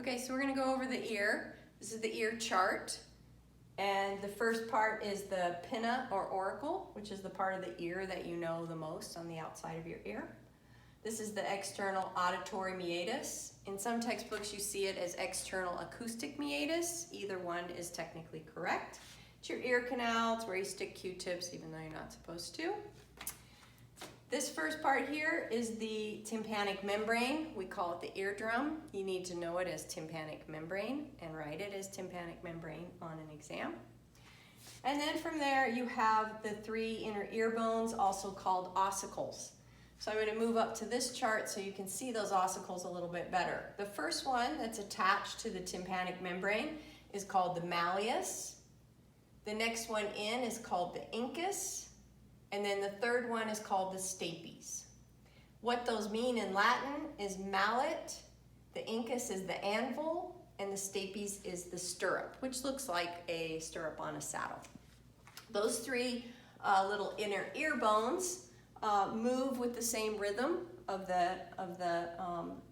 Okay, so we're going to go over the ear. This is the ear chart. And the first part is the pinna or auricle, which is the part of the ear that you know the most on the outside of your ear. This is the external auditory meatus. In some textbooks you see it as external acoustic meatus. Either one is technically correct. It's your ear canal. It's where you stick Q-tips even though you're not supposed to. This first part here is the tympanic membrane. We call it the eardrum. You need to know it as tympanic membrane and write it as tympanic membrane on an exam. And then from there you have the three inner ear bones, also called ossicles. So I'm going to move up to this chart so you can see those ossicles a little bit better. The first one that's attached to the tympanic membrane is called the malleus. The next one in is called the incus. And then the third one is called the stapes. What those mean in Latin is mallet, the incus is the anvil, and the stapes is the stirrup, which looks like a stirrup on a saddle. Those three little inner ear bones move with the same rhythm of the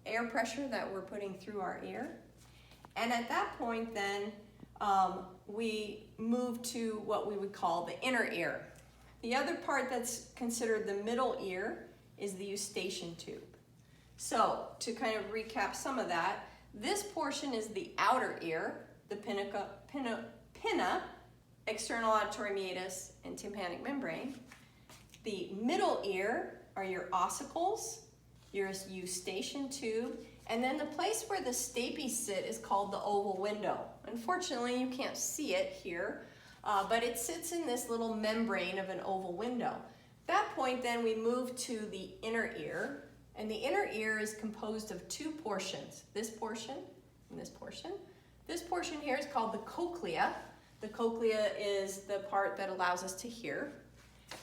air pressure that we're putting through our ear. And at that point then, we move to what we would call the inner ear. The other part that's considered the middle ear is the eustachian tube. So to kind of recap some of that, this portion is the outer ear, the pinna, external auditory meatus, and tympanic membrane. The middle ear are your ossicles, your eustachian tube, and then the place where the stapes sit is called the oval window. Unfortunately, you can't see it here, but it sits in this little membrane of an oval window. At that point, then, we move to the inner ear, and the inner ear is composed of two portions, this portion and this portion. This portion here is called the cochlea. The cochlea is the part that allows us to hear.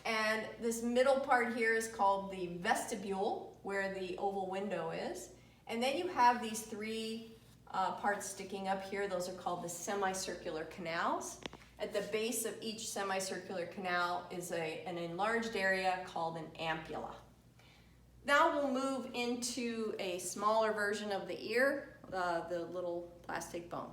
And this middle part here is called the vestibule, where the oval window is. And then you have these three parts sticking up here. Those are called the semicircular canals. At the base of each semicircular canal is an enlarged area called an ampulla. Now we'll move into a smaller version of the ear, the little plastic bone.